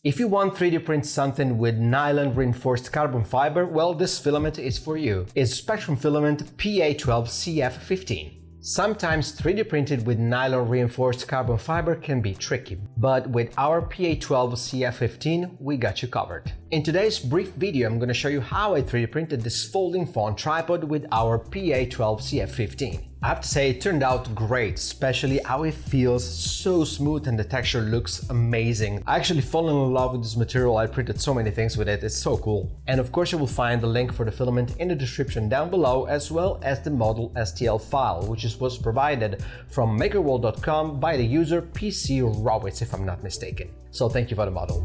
If you want 3D print something with nylon reinforced carbon fiber, well, this filament is for you. It's Spectrum Filament PA12-CF15. Sometimes 3D printed with nylon reinforced carbon fiber can be tricky, but with our PA12-CF15 we got you covered. In today's brief video I'm going to show you how I 3D printed this folding phone tripod with our PA12-CF15. I have to say it turned out great, especially how it feels so smooth and the texture looks amazing. I actually fallen in love with this material. I printed so many things with it, it's so cool. And of course you will find the link for the filament in the description down below, as well as the model STL file, which was provided from MAKERWORLD.com by the user PC Rawitz, if I'm not mistaken. So thank you for the model.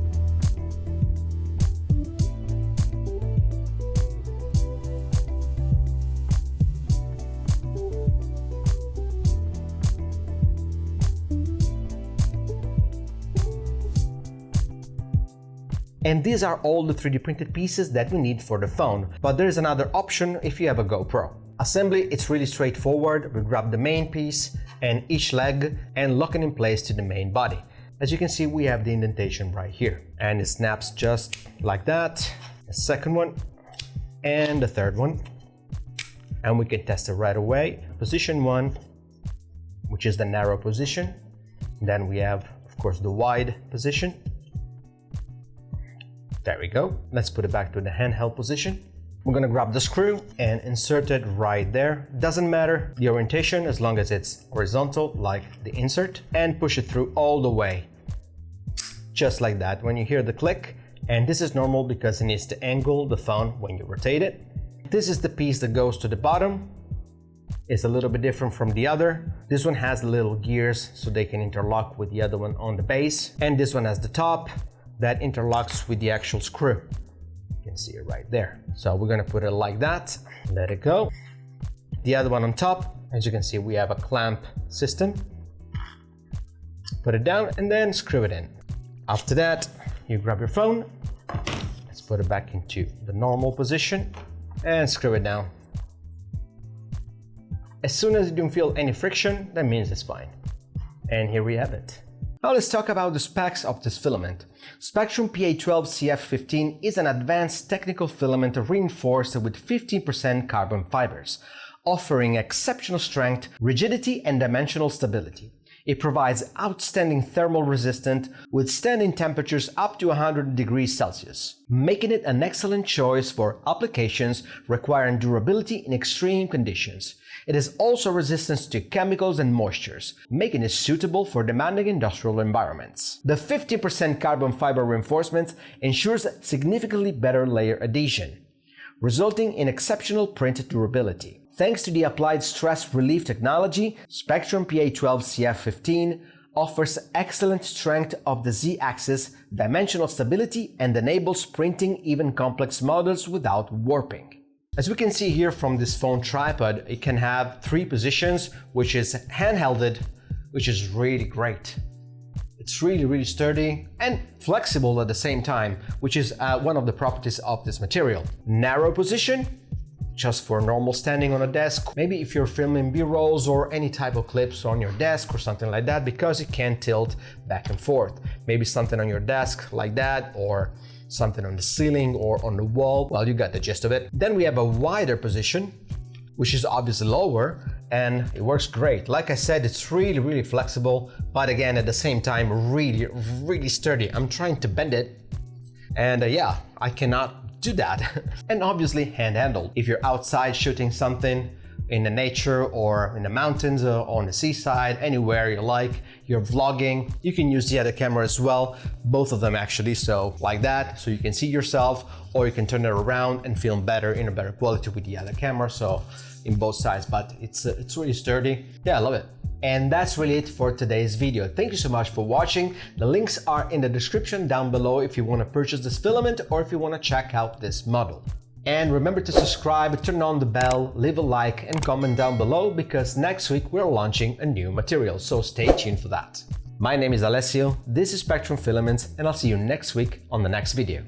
And these are all the 3D printed pieces that we need for the phone, but there is another option if you have a GoPro. Assembly, it's really straightforward. We grab the main piece and each leg and lock it in place to the main body. As you can see, we have the indentation right here, and it snaps just like that. The second one and the third one, and we can test it right away. Position 1, which is the narrow position. Then we have, of course, the wide position. There we go. Let's put it back to the handheld position. We're gonna grab the screw and insert it right there. Doesn't matter the orientation as long as it's horizontal, like the insert, and push it through all the way. Just like that. When you hear the click, and this is normal because it needs to angle the phone when you rotate it. This is the piece that goes to the bottom. It's a little bit different from the other. This one has the little gears so they can interlock with the other one on the base. And this one has the top that interlocks with the actual screw. You can see it right there. So we're gonna put it like that, let it go. The other one on top, as you can see, we have a clamp system. Put it down and then screw it in. After that, you grab your phone, let's put it back into the normal position and screw it down. As soon as you don't feel any friction, that means it's fine. And here we have it. Now let's talk about the specs of this filament. Spectrum PA12-CF15 is an advanced technical filament reinforced with 15% carbon fibers, offering exceptional strength, rigidity, and dimensional stability. It provides outstanding thermal resistance, withstanding temperatures up to 100 degrees Celsius, making it an excellent choice for applications requiring durability in extreme conditions. It is also resistant to chemicals and moistures, making it suitable for demanding industrial environments. The 50% carbon fiber reinforcement ensures significantly better layer adhesion, resulting in exceptional print durability. Thanks to the applied stress relief technology, Spectrum PA12-CF15 offers excellent strength of the Z-axis, dimensional stability, and enables printing even complex models without warping. As we can see here from this phone tripod, it can have 3 positions, which is handhelded, which is really great. It's really sturdy and flexible at the same time, which is one of the properties of this material. Narrow position, just for normal standing on a desk. Maybe if you're filming B-rolls or any type of clips on your desk or something like that, because it can tilt back and forth. Maybe something on your desk like that, or something on the ceiling or on the wall. Well, you got the gist of it. Then we have a wider position, which is obviously lower, and it works great. Like I said, it's really flexible, but again, at the same time, really sturdy. I'm trying to bend it, and yeah, I cannot do that. And obviously hand-handled. If you're outside shooting something in the nature or in the mountains or on the seaside, anywhere you like, you're vlogging, you can use the other camera as well, both of them actually, so like that, so you can see yourself, or you can turn it around and film better in a better quality with the other camera, so in both sides. But it's really sturdy. Yeah, I love it. And that's really it for today's video. Thank you so much for watching. The links are in the description down below if you want to purchase this filament or if you want to check out this model. And remember to subscribe, turn on the bell, leave a like and comment down below, because next week we're launching a new material, so stay tuned for that. My name is Alessio, this is Spectrum Filaments, and I'll see you next week on the next video.